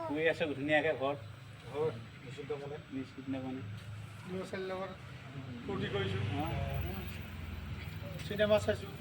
শুই আছে ধুনীয়াকৈ ঘৰত ফূৰ্তি কৰিছোঁ চিনেমা চাইছোঁ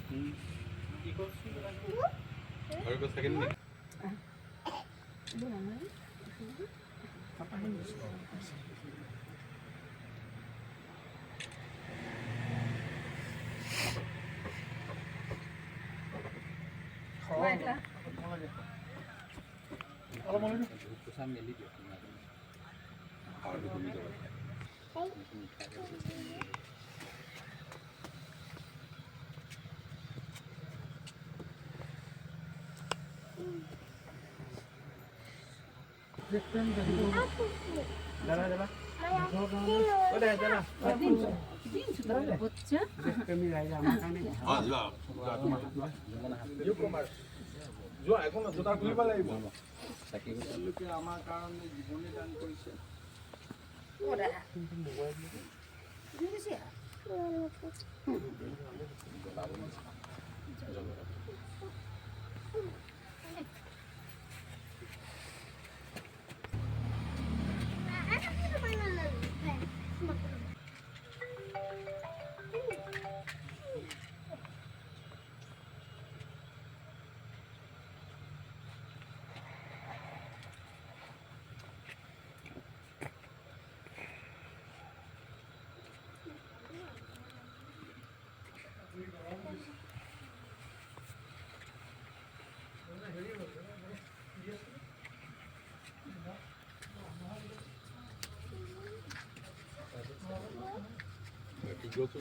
জোতা খুলিব লাগিব তেওঁলোকে আমাৰ কাৰণে জীৱনী দান কৰিছে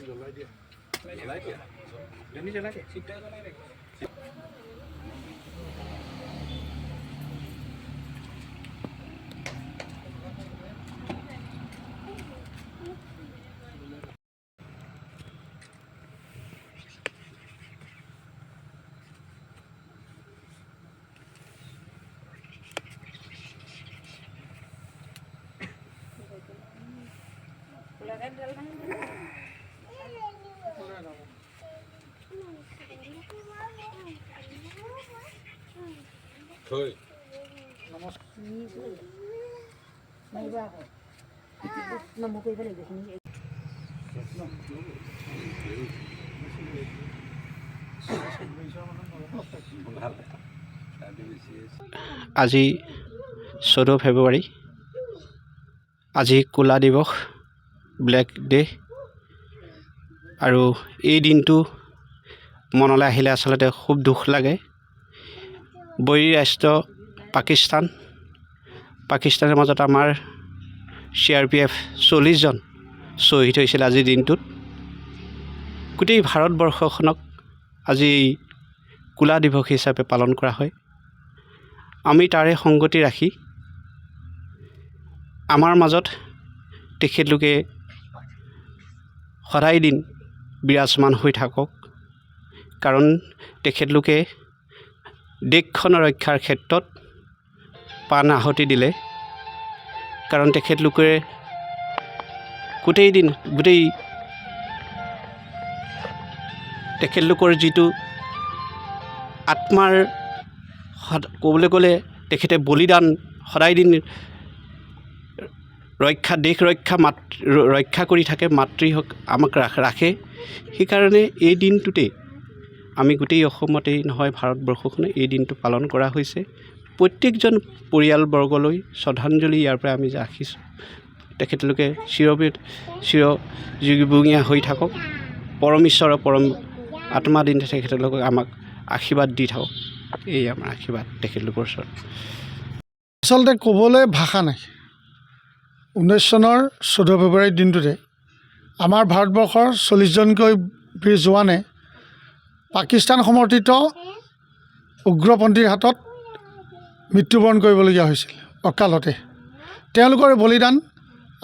জলাই দিয়া আজি 14 ফেব্ৰুৱাৰী আজি ক'লা দিৱস ব্লেক ডে আৰু এই দিনটো মনলৈ আহিলে আচলতে খুব দুখ লাগে বৈৰী ৰাষ্ট্ৰ পাকিস্তানৰ মাজত আমাৰ CRPF 40 জন শ্বহীদ হৈছিল আজিৰ দিনটোত গোটেই ভাৰতবৰ্ষখনক আজি ক'লা দিৱস হিচাপে পালন কৰা হয় আমি তাৰে সংগতি ৰাখি আমাৰ মাজত তেখেতলোকে সদায় দিন বিৰাজমান হৈ থাকক কাৰণ তেখেতলোকে দেশখন ৰক্ষাৰ ক্ষেত্ৰত প্ৰাণ আহুতি দিলে কাৰণ তেখেতলোকে গোটেই তেখেতলোকৰ যিটো আত্মাৰ ক'বলৈ গ'লে তেখেতে বলিদান সদায় দিন দেশ ৰক্ষা কৰি থাকে, মাতৃহক আমাক ৰাখে। সেইকাৰণে এই দিনটোতেই আমি গোটেই অসমতেই নহয় ভাৰতবৰ্ষখনে এই দিনটো পালন কৰা হৈছে। প্ৰত্যেকজন পৰিয়ালবৰ্গলৈ শ্ৰদ্ধাঞ্জলি ইয়াৰ পৰা আমি ৰাখিছোঁ। তেখেতলোকে চিৰযুগীবুঙীয়া হৈ থাকক, পৰম ঈশ্বৰৰ পৰম আত্মা দিন তেখেতলোকক আমাক আশীৰ্বাদ দি থাকক। এই আমাৰ আশীৰ্বাদ তেখেতলোকৰ ওচৰত। আচলতে ক'বলৈ ভাষা নাই। 19 চনৰ 14 ফেব্ৰুৱাৰীৰ দিনটোতে আমাৰ ভাৰতবৰ্ষৰ 40জনকৈ বীৰ জোৱানে পাকিস্তান সমৰ্থিত উগ্ৰপন্থীৰ হাতত মৃত্যুবৰণ কৰিবলগীয়া হৈছিল অকালতে। তেওঁলোকৰ বলিদান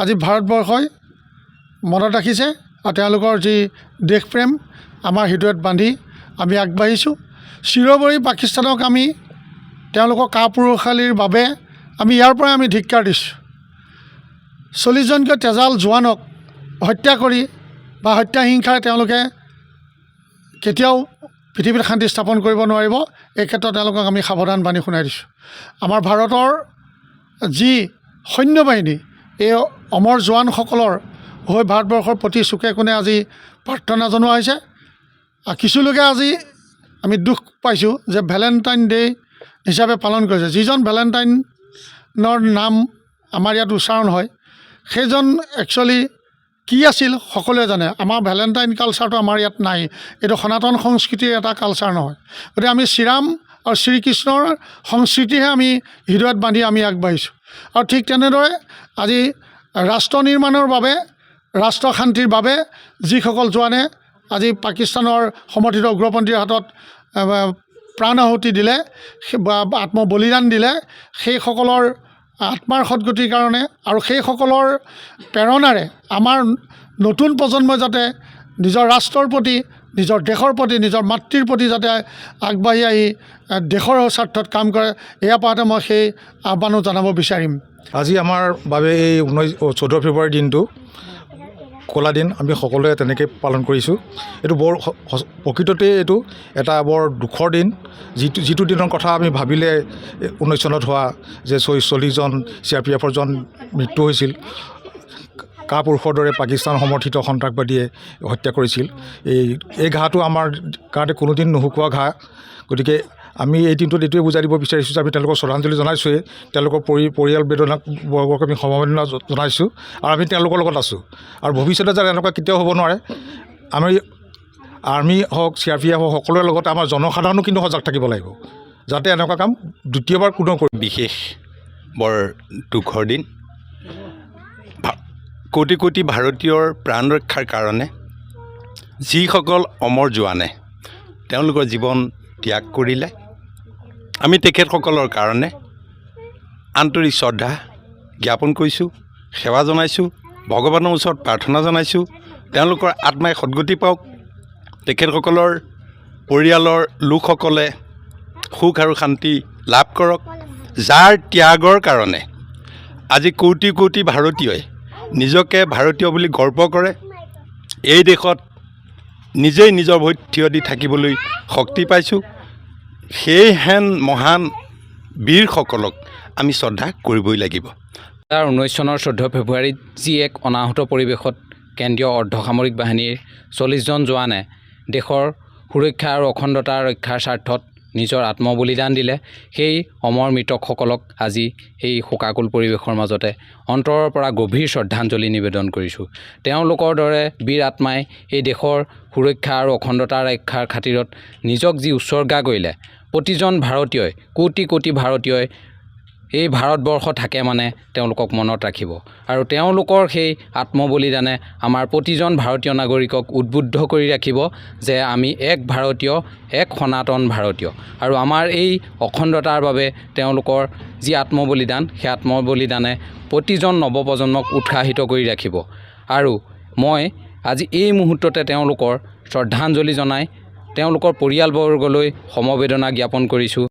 আজি ভাৰতবৰ্ষই মনত ৰাখিছে আৰু তেওঁলোকৰ যি দেশপ্ৰেম আমাৰ হৃদয়ত বান্ধি আমি আগবাঢ়িছোঁ। চিৰবৰি পাকিস্তানক আমি তেওঁলোকৰ কাপুৰুষালীৰ বাবে আমি ইয়াৰ পৰাই আমি ধিক্কাৰ দিছোঁ। 40জনকৈ তেজাল জোৱানক হত্যা কৰি বা হত্যা হিংসাৰে তেওঁলোকে কেতিয়াও পৃথিৱীত শান্তি স্থাপন কৰিব নোৱাৰিব। এই ক্ষেত্ৰত তেওঁলোকক আমি সাৱধান বাণী শুনাই দিছোঁ। আমাৰ ভাৰতৰ যি সৈন্যবাহিনী, এই অমৰ জোৱানসকলৰ হৈ ভাৰতবৰ্ষৰ প্ৰতি চুকে কোণে আজি প্ৰাৰ্থনা জনোৱা হৈছে। কিছু লোকে আজি আমি দুখ পাইছোঁ যে ভেলেণ্টাইন ডে হিচাপে পালন কৰিছে। যিজন ভেলেণ্টাইনৰ নাম আমাৰ ইয়াত উচ্চাৰণ হয়, সেইজন একচুৱেলি কি আছিল সকলোৱে জানে। আমাৰ ভেলেণ্টাইন কালচাৰটো আমাৰ ইয়াত নাই। এইটো সনাতন সংস্কৃতিৰ এটা কালচাৰ নহয়। গতিকে আমি শ্ৰীৰাম আৰু শ্ৰীকৃষ্ণৰ সংস্কৃতিহে আমি হৃদয়ত বান্ধি আমি আগবাঢ়িছোঁ। আৰু ঠিক তেনেদৰে আজি ৰাষ্ট্ৰ নিৰ্মাণৰ বাবে, ৰাষ্ট্ৰ শান্তিৰ বাবে যিসকল জোৱানে আজি পাকিস্তানৰ সমৰ্থিত উগ্ৰপন্থীৰ হাতত প্ৰাণ আহুতি দিলে বা আত্মবলিদান দিলে, সেইসকলৰ আত্মাৰ সদ্গতিৰ কাৰণে আৰু সেইসকলৰ প্ৰেৰণাৰে আমাৰ নতুন প্ৰজন্মই যাতে নিজৰ ৰাষ্ট্ৰৰ প্ৰতি, নিজৰ দেশৰ প্ৰতি, নিজৰ মাতৃৰ প্ৰতি যাতে আগবাঢ়ি আহি দেশৰ স্বাৰ্থত কাম কৰে, এয়া পাওঁতে মই সেই আহ্বানো জনাব বিচাৰিম। আজি আমাৰ বাবে এই 14 ফেব্ৰুৱাৰীৰ দিনটো ক'লা দিন আমি সকলোৱে তেনেকৈ পালন কৰিছোঁ। এইটো বৰ প্ৰকৃততে এইটো এটা বৰ দুখৰ দিন। যিটো দিনৰ কথা আমি ভাবিলে 19 চনত হোৱা যে 40জন CRPFৰ মৃত্যু হৈছিল, কাপুৰুষৰ দৰে পাকিস্তান সমৰ্থিত সন্ত্ৰাসবাদীয়ে হত্যা কৰিছিল। এই ঘাঁটো আমাৰ কাৰণে কোনোদিন নুশুকোৱা ঘাঁহ। গতিকে আমি এই দিনটোত এইটোৱে বুজাই দিব বিচাৰিছোঁ যে আমি তেওঁলোকক শ্ৰদ্ধাঞ্জলি জনাইছোঁৱেই, তেওঁলোকৰ পৰিয়াল বেদনাবৰ্গক আমি সমবেদনা জনাইছোঁ আৰু আমি তেওঁলোকৰ লগত আছোঁ। আৰু ভৱিষ্যতে যাতে এনেকুৱা কেতিয়াও হ'ব নোৱাৰে। আমি আৰ্মি হওক, CRPF হওক, সকলোৰে লগতে আমাৰ জনসাধাৰণো কিন্তু সজাগ থাকিব লাগিব, যাতে এনেকুৱা কাম দ্বিতীয়বাৰ কোনেও কৰিব। বিশেষ বৰ দুখৰ দিন। কোটি কোটি ভাৰতীয়ৰ প্ৰাণ ৰক্ষাৰ কাৰণে যিসকল অমৰ জোৱানে তেওঁলোকৰ জীৱন ত্যাগ কৰিলে, আমি তেখেতসকলৰ কাৰণে আন্তৰিক শ্ৰদ্ধা জ্ঞাপন কৰিছোঁ, সেৱা জনাইছোঁ, ভগৱানৰ ওচৰত প্ৰাৰ্থনা জনাইছোঁ তেওঁলোকৰ আত্মাই সদ্গতি পাওক, তেখেতসকলৰ পৰিয়ালৰ লোকসকলে সুখ আৰু শান্তি লাভ কৰক। যাৰ ত্যাগৰ কাৰণে আজি কোটি কোটি ভাৰতীয়ই নিজকে ভাৰতীয় বুলি গৰ্ব কৰে, এই দেশত নিজেই নিজৰ ভৰিত থিয় দি থাকিবলৈ শক্তি পাইছোঁ, সেইহেন মহান বীৰসকলক আমি শ্ৰদ্ধা কৰিবই লাগিব। 2019 চনৰ 14 ফেব্ৰুৱাৰীত যি এক অনাহুত পৰিৱেশত কেন্দ্ৰীয় অৰ্ধসামৰিক বাহিনীৰ 40জন জোৱানে দেশৰ সুৰক্ষা আৰু অখণ্ডতা ৰক্ষাৰ স্বাৰ্থত নিজৰ আত্মবলিদান দিলে, সেই অমৰ মৃতকসকলক আজি এই শোকাকুল পৰিৱেশৰ মাজতে অন্তৰৰ পৰা গভীৰ শ্ৰদ্ধাঞ্জলি নিবেদন কৰিছোঁ। তেওঁলোকৰ দৰে বীৰ আত্মাই এই দেশৰ সুৰক্ষা আৰু অখণ্ডতা ৰক্ষাৰ খাতিৰত নিজক যি উৎসৰ্গা কৰিলে, প্ৰতিজন ভাৰতীয়ই, কোটি কোটি ভাৰতীয়ই এই ভাৰতবৰ্ষ থাকে মানে তেওঁলোকক মনত ৰাখিব। আৰু তেওঁলোকৰ সেই আত্মবলিদানে আমাৰ প্ৰতিজন ভাৰতীয় নাগৰিকক উদ্বুদ্ধ কৰি ৰাখিব যে আমি এক ভাৰতীয়, এক সনাতন ভাৰতীয়। আৰু আমাৰ এই অখণ্ডতাৰ বাবে তেওঁলোকৰ যি আত্মবলিদান, সেই আত্মবলিদানে প্ৰতিজন নৱপ্ৰজন্মক উৎসাহিত কৰি ৰাখিব। আৰু মই আজি এই মুহূৰ্ততে তেওঁলোকৰ শ্ৰদ্ধাঞ্জলি জনাই তেওঁলোকৰ পৰিয়ালবৰ্গলৈ সমবেদনা জ্ঞাপন কৰিছোঁ